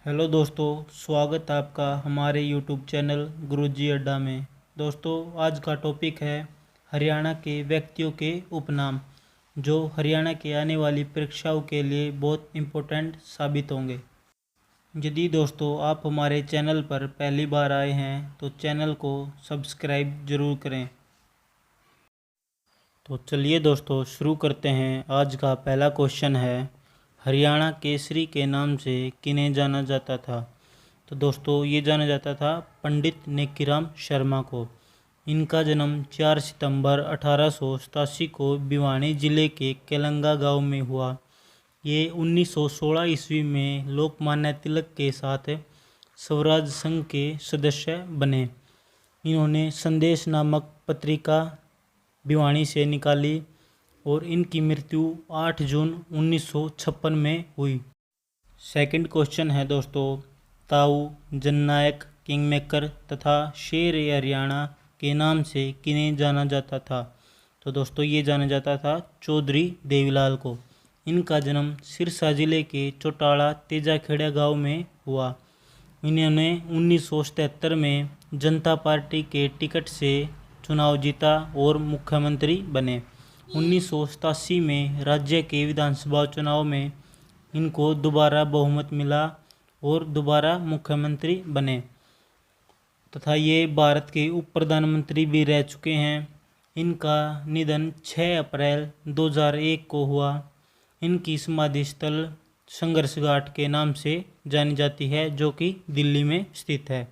Hello दोस्तों, स्वागत है आपका हमारे यूट्यूब चैनल गुरुजी अड्डा में। दोस्तों, आज का टॉपिक है हरियाणा के व्यक्तियों के उपनाम, जो हरियाणा के आने वाली परीक्षाओं के लिए बहुत इम्पोर्टेंट साबित होंगे। यदि दोस्तों आप हमारे चैनल पर पहली बार आए हैं तो चैनल को सब्सक्राइब ज़रूर करें। तो चलिए दोस्तों शुरू करते हैं। आज का पहला क्वेश्चन है, हरियाणा केसरी के नाम से किन्हें जाना जाता था? तो दोस्तों ये जाना जाता था पंडित नेकीराम शर्मा को। इनका जन्म 4 सितंबर 1887 को भिवानी जिले के केलंगा गांव में हुआ। ये 1916 ईस्वी में लोकमान्य तिलक के साथ स्वराज संघ के सदस्य बने। इन्होंने संदेश नामक पत्रिका भिवानी से निकाली और इनकी मृत्यु 8 जून 1956 में हुई। सेकंड क्वेश्चन है दोस्तों, ताऊ, जननायक, किंगमेकर तथा शेर ए हरियाणा के नाम से किन्हें जाना जाता था? तो दोस्तों ये जाना जाता था चौधरी देवीलाल को। इनका जन्म सिरसा जिले के चौटाला तेजाखेड़ा गांव में हुआ। इन्होंने 1977 में जनता पार्टी के टिकट से चुनाव जीता और मुख्यमंत्री बने। 1987 में राज्य के विधानसभा चुनाव में इनको दोबारा बहुमत मिला और दोबारा मुख्यमंत्री बने तथा ये भारत के उप प्रधानमंत्री भी रह चुके हैं। इनका निधन 6 अप्रैल 2001 को हुआ। इनकी समाधि स्थल संघर्ष घाट के नाम से जानी जाती है, जो कि दिल्ली में स्थित है।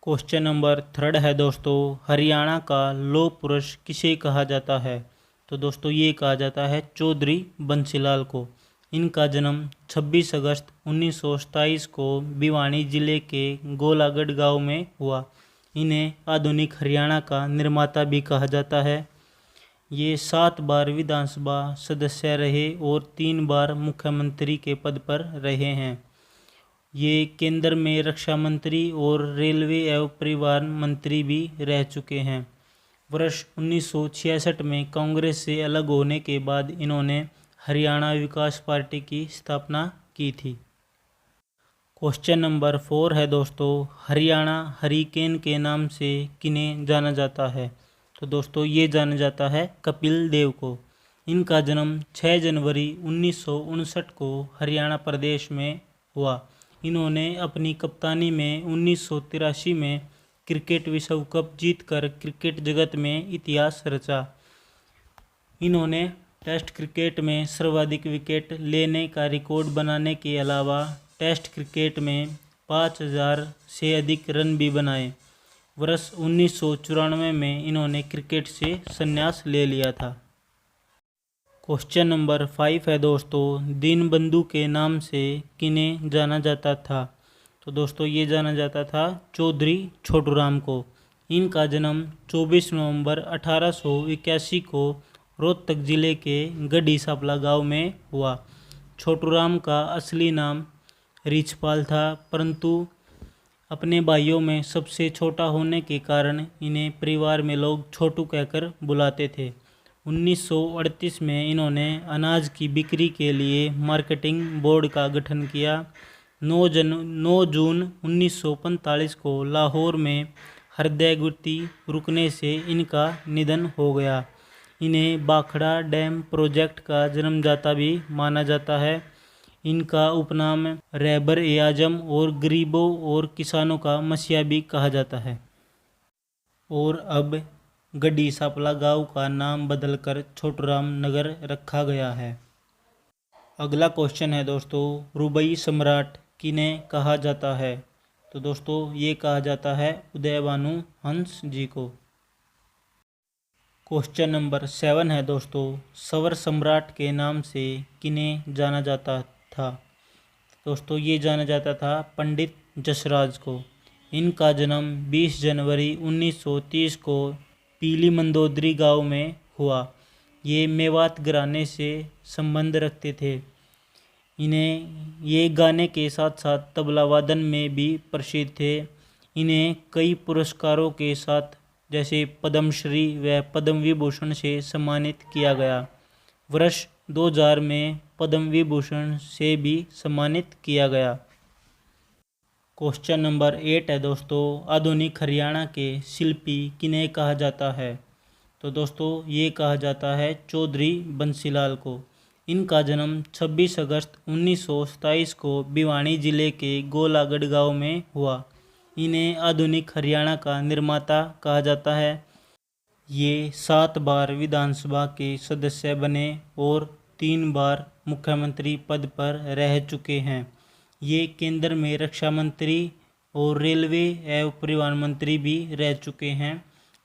क्वेश्चन नंबर 3 है दोस्तों, हरियाणा का लौह पुरुष किसे कहा जाता है? तो दोस्तों ये कहा जाता है चौधरी बंसीलाल को। इनका जन्म 26 अगस्त 1927 को भिवानी जिले के गोलागढ़ गांव में हुआ। इन्हें आधुनिक हरियाणा का निर्माता भी कहा जाता है। ये 7 बार विधानसभा सदस्य रहे और 3 बार मुख्यमंत्री के पद पर रहे हैं। ये केंद्र में रक्षा मंत्री और रेलवे एवं परिवहन मंत्री भी रह चुके हैं। वर्ष 1966 में कांग्रेस से अलग होने के बाद इन्होंने हरियाणा विकास पार्टी की स्थापना की थी। क्वेश्चन नंबर 4 है दोस्तों, हरियाणा हरिकेन के नाम से किन्हें जाना जाता है? तो दोस्तों ये जाना जाता है कपिल देव को। इनका जन्म 6 जनवरी 1959 को हरियाणा प्रदेश में हुआ। इन्होंने अपनी कप्तानी में 1983 में क्रिकेट विश्व कप जीतकर क्रिकेट जगत में इतिहास रचा। इन्होंने टेस्ट क्रिकेट में सर्वाधिक विकेट लेने का रिकॉर्ड बनाने के अलावा टेस्ट क्रिकेट में 5000 से अधिक रन भी बनाए। वर्ष 1994 में इन्होंने क्रिकेट से संन्यास ले लिया था। क्वेश्चन नंबर 5 है दोस्तों, दीनबंधु के नाम से किन्हें जाना जाता था? तो दोस्तों ये जाना जाता था चौधरी छोटूराम को। इनका जन्म 24 नवंबर 1881 को रोहतक जिले के गढ़ी सापला गांव में हुआ। छोटूराम का असली नाम रिछपाल था, परंतु अपने भाइयों में सबसे छोटा होने के कारण इन्हें परिवार में लोग छोटू कहकर बुलाते थे। 1938 में इन्होंने अनाज की बिक्री के लिए मार्केटिंग बोर्ड का गठन किया। 9 जून 1945 को लाहौर में हृदय गति रुकने से इनका निधन हो गया। इन्हें भाखड़ा डैम प्रोजेक्ट का जन्मदाता भी माना जाता है। इनका उपनाम रहबर ए आजम और गरीबों और किसानों का मसीहा भी कहा जाता है। और अब गढ़ी सापला गांव का नाम बदलकर छोटूराम नगर रखा गया है। अगला क्वेश्चन है दोस्तों, रुबई सम्राट किन्हें कहा जाता है? तो दोस्तों ये कहा जाता है उदयभानु हंस जी को। क्वेश्चन नंबर 7 है दोस्तों, सवर सम्राट के नाम से किन्हें जाना जाता था? दोस्तों ये जाना जाता था पंडित जसराज को। इनका जन्म 20 जनवरी 1930 को पीली मंदोदरी गांव में हुआ। ये मेवात घराने से संबंध रखते थे। इन्हें ये गाने के साथ साथ तबला वादन में भी प्रसिद्ध थे। इन्हें कई पुरस्कारों के साथ जैसे पद्मश्री व पद्म विभूषण से सम्मानित किया गया। वर्ष 2000 में पद्म विभूषण से भी सम्मानित किया गया। क्वेश्चन नंबर 8 है दोस्तों, आधुनिक हरियाणा के शिल्पी किन्हें कहा जाता है? तो दोस्तों ये कहा जाता है चौधरी बंसीलाल को। इनका जन्म 26 अगस्त 1927 को भिवानी जिले के गोलागढ़ गांव में हुआ। इन्हें आधुनिक हरियाणा का निर्माता कहा जाता है। ये 7 बार विधानसभा के सदस्य बने और 3 बार मुख्यमंत्री पद पर रह चुके हैं। ये केंद्र में रक्षा मंत्री और रेलवे एवं परिवहन मंत्री भी रह चुके हैं।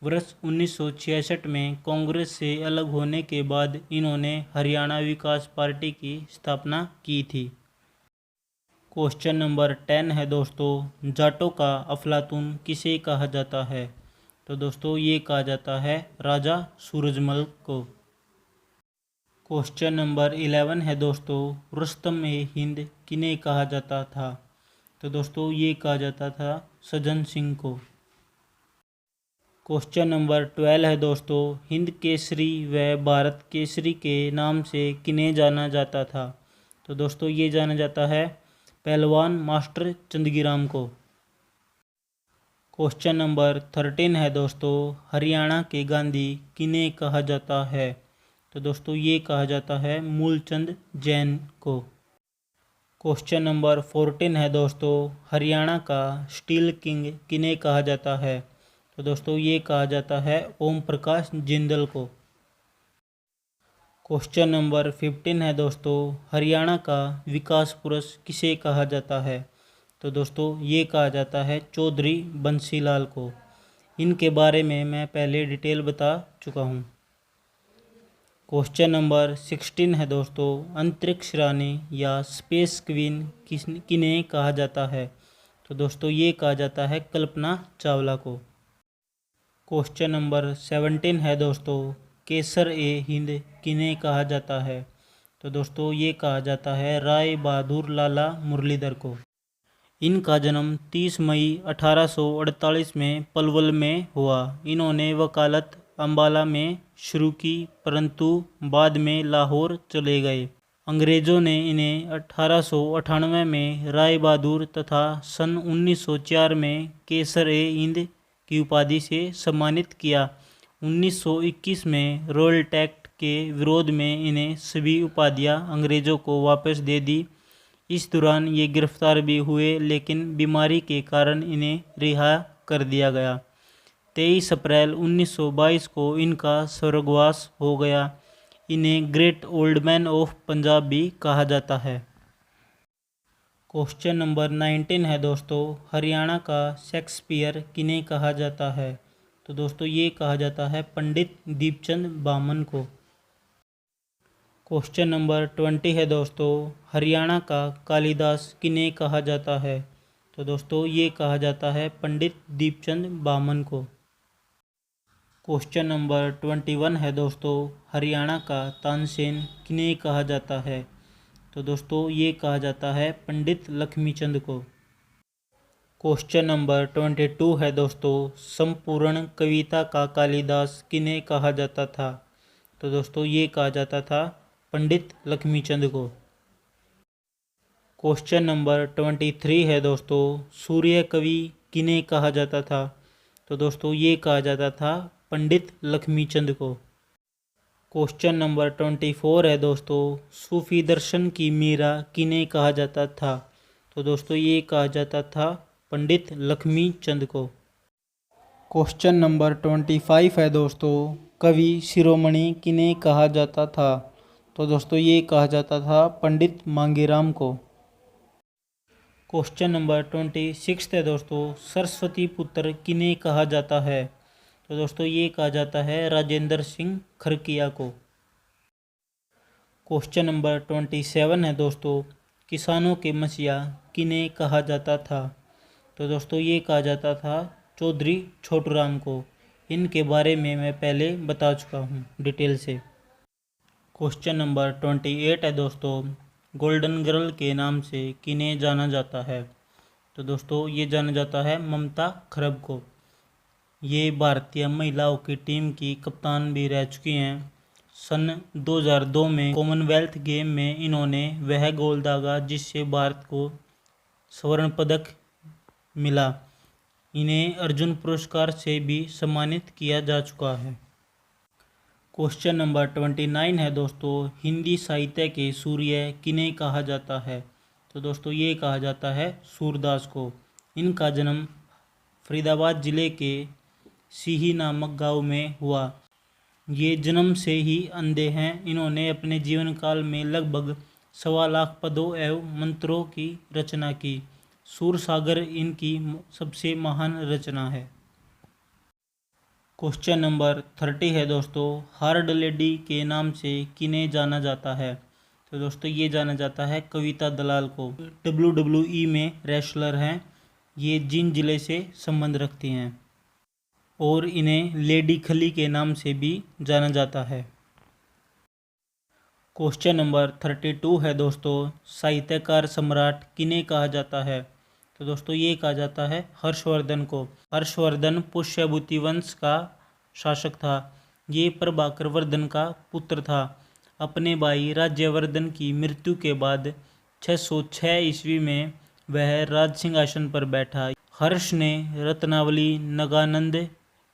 वर्ष 1966 में कांग्रेस से अलग होने के बाद इन्होंने हरियाणा विकास पार्टी की स्थापना की थी। क्वेश्चन नंबर 10 है दोस्तों, जाटों का अफलातून किसे कहा जाता है? तो दोस्तों ये कहा जाता है राजा सूरजमल को। क्वेश्चन नंबर 11 है दोस्तों, रुस्तम ए हिंद किन्हें कहा जाता था? तो दोस्तों ये कहा जाता था सज्जन सिंह को। क्वेश्चन नंबर 12 है दोस्तों, हिंद केसरी व भारत केसरी के नाम से किन्हें जाना जाता था? तो दोस्तों ये जाना जाता है पहलवान मास्टर चंदगीराम को। क्वेश्चन नंबर 13 है दोस्तों, हरियाणा के गांधी किन्हें कहा जाता है? तो दोस्तों ये कहा जाता है मूलचंद जैन को। क्वेश्चन नंबर 14 है दोस्तों, हरियाणा का स्टील किंग किन्हें कहा जाता है? तो दोस्तों ये कहा जाता है ओम प्रकाश जिंदल को। क्वेश्चन नंबर 15 है दोस्तों, हरियाणा का विकास पुरुष किसे कहा जाता है? तो दोस्तों ये कहा जाता है चौधरी बंसीलाल को। इनके बारे में मैं पहले डिटेल बता चुका हूँ। क्वेश्चन नंबर 16 है दोस्तों, अंतरिक्ष रानी या स्पेस क्वीन किन्हें कहा जाता है? तो दोस्तों ये कहा जाता है कल्पना चावला को। क्वेश्चन नंबर 17 है दोस्तों, केसर ए हिंद किन्हें कहा जाता है? तो दोस्तों ये कहा जाता है राय बहादुर लाला मुरलीधर को। इनका जन्म 30 मई 1848 में पलवल में हुआ। इन्होंने वकालत अंबाला में शुरू की, परंतु बाद में लाहौर चले गए। अंग्रेज़ों ने इन्हें 1898 में राय बहादुर तथा सन 1904 में केसर ए हिंद की उपाधि से सम्मानित किया। 1921 में रॉयल टैक्ट के विरोध में इन्हें सभी उपाधियां अंग्रेज़ों को वापस दे दी। इस दौरान ये गिरफ्तार भी हुए, लेकिन बीमारी के कारण इन्हें रिहा कर दिया गया। 23 अप्रैल 1922 को इनका स्वर्गवास हो गया। इन्हें great old man of Punjab भी कहा जाता है। क्वेश्चन नंबर 19 है दोस्तों, हरियाणा का शेक्सपियर किन्हें कहा जाता है? तो दोस्तों ये कहा जाता है पंडित दीपचंद बामन को। क्वेश्चन नंबर 20 है दोस्तों, हरियाणा का कालिदास किन्हें कहा जाता है? तो दोस्तों ये कहा जाता है पंडित दीपचंद बामन को। क्वेश्चन नंबर 21 है दोस्तों, हरियाणा का तानसेन किन्हें कहा जाता है? तो दोस्तों ये कहा जाता है पंडित लक्ष्मीचंद को। क्वेश्चन नंबर 22 है दोस्तों, संपूर्ण कविता का कालिदास किन्हें कहा जाता था? तो दोस्तों ये कहा जाता था पंडित लक्ष्मीचंद को। क्वेश्चन नंबर 23 है दोस्तों, सूर्य कवि किन्हें कहा जाता था? तो दोस्तों ये कहा जाता था पंडित लक्ष्मीचंद को। क्वेश्चन नंबर 24 है दोस्तों, सूफी दर्शन की मीरा किन्हें कहा जाता था? तो दोस्तों ये कहा जाता था पंडित लक्ष्मीचंद को। क्वेश्चन नंबर 25 है दोस्तों, कवि शिरोमणि किन्हें कहा जाता था? तो दोस्तों ये कहा जाता था पंडित मांगेराम को। क्वेश्चन नंबर 26 है दोस्तों, सरस्वती पुत्र किन्हें कहा जाता है? तो दोस्तों ये कहा जाता है राजेंद्र सिंह खरकिया को। क्वेश्चन नंबर 27 है दोस्तों, किसानों के मसीहा किन्हें कहा जाता था? तो दोस्तों ये कहा जाता था चौधरी छोटूराम को। इनके बारे में मैं पहले बता चुका हूँ डिटेल से। क्वेश्चन नंबर 28 है दोस्तों, गोल्डन गर्ल के नाम से किन्हें जाना जाता है? तो दोस्तों ये जाना जाता है ममता खरब को। ये भारतीय महिला हॉकी टीम की कप्तान भी रह चुकी हैं। सन 2002 में कॉमनवेल्थ गेम में इन्होंने वह गोल दागा जिससे भारत को स्वर्ण पदक मिला। इन्हें अर्जुन पुरस्कार से भी सम्मानित किया जा चुका है। क्वेश्चन नंबर 29 है दोस्तों, हिंदी साहित्य के सूर्य किन्हें कहा जाता है? तो दोस्तों ये कहा जाता है सूरदास को। इनका जन्म फरीदाबाद जिले के सीही नामक गांव में हुआ। ये जन्म से ही अंधे हैं। इन्होंने अपने जीवन काल में लगभग 1.25 लाख पदों एवं मंत्रों की रचना की। सूरसागर इनकी सबसे महान रचना है। क्वेश्चन नंबर 30 है दोस्तों, हार्ड लेडी के नाम से किन्हें जाना जाता है? तो दोस्तों ये जाना जाता है कविता दलाल को। WWE में रेसलर हैं। ये जींद जिले से संबंध रखती हैं और इन्हें लेडी खली के नाम से भी जाना जाता है। क्वेश्चन नंबर 32 है दोस्तों, साहित्यकार सम्राट किन्हें कहा जाता है? तो दोस्तों ये कहा जाता है हर्षवर्धन को। हर्षवर्धन पुष्यभूति वंश का शासक था। ये प्रभाकर वर्धन का पुत्र था। अपने भाई राज्यवर्धन की मृत्यु के बाद 606 ईस्वी में वह राज सिंहासन पर बैठा। हर्ष ने रत्नावली, नगानंद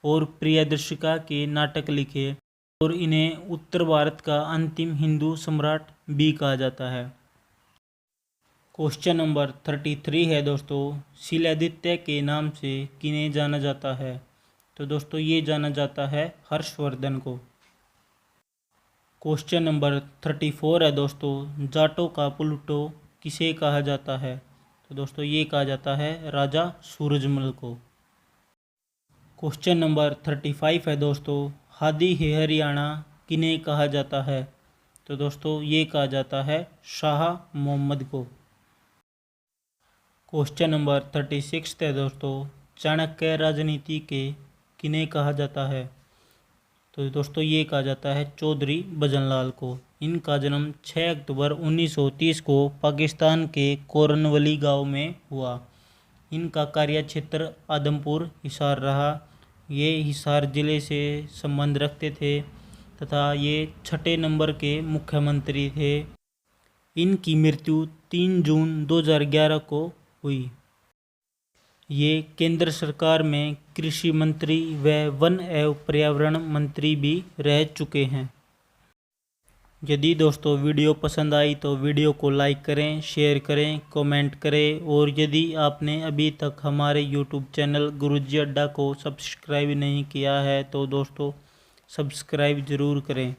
और प्रियदर्शिका के नाटक लिखे और इन्हें उत्तर भारत का अंतिम हिंदू सम्राट भी कहा जाता है। क्वेश्चन नंबर 33 है दोस्तों, शिलादित्य के नाम से किन्हें जाना जाता है? तो दोस्तों ये जाना जाता है हर्षवर्धन को। क्वेश्चन नंबर 34 है दोस्तों, जाटों का प्लूटो किसे कहा जाता है? तो दोस्तों ये कहा जाता है राजा सूरजमल को। क्वेश्चन नंबर 35 है दोस्तों, हादी है हरियाणा किन्हें कहा जाता है? तो दोस्तों ये कहा जाता है शाह मोहम्मद को। क्वेश्चन नंबर 36 है दोस्तों, चाणक्य राजनीति के किन्हें कहा जाता है? तो दोस्तों ये कहा जाता है चौधरी भजनलाल को। इनका जन्म 6 अक्टूबर 1930 को पाकिस्तान के कोरनवली गांव में हुआ। इनका कार्यक्षेत्र आदमपुर हिसार रहा। ये हिसार जिले से संबंध रखते थे तथा ये 6ठे नंबर के मुख्यमंत्री थे। इनकी मृत्यु 3 जून 2011 को हुई। ये केंद्र सरकार में कृषि मंत्री व वन एवं पर्यावरण मंत्री भी रह चुके हैं। यदि दोस्तों वीडियो पसंद आई तो वीडियो को लाइक करें, शेयर करें, कमेंट करें और यदि आपने अभी तक हमारे यूट्यूब चैनल गुरुजी अड्डा को सब्सक्राइब नहीं किया है तो दोस्तों सब्सक्राइब ज़रूर करें।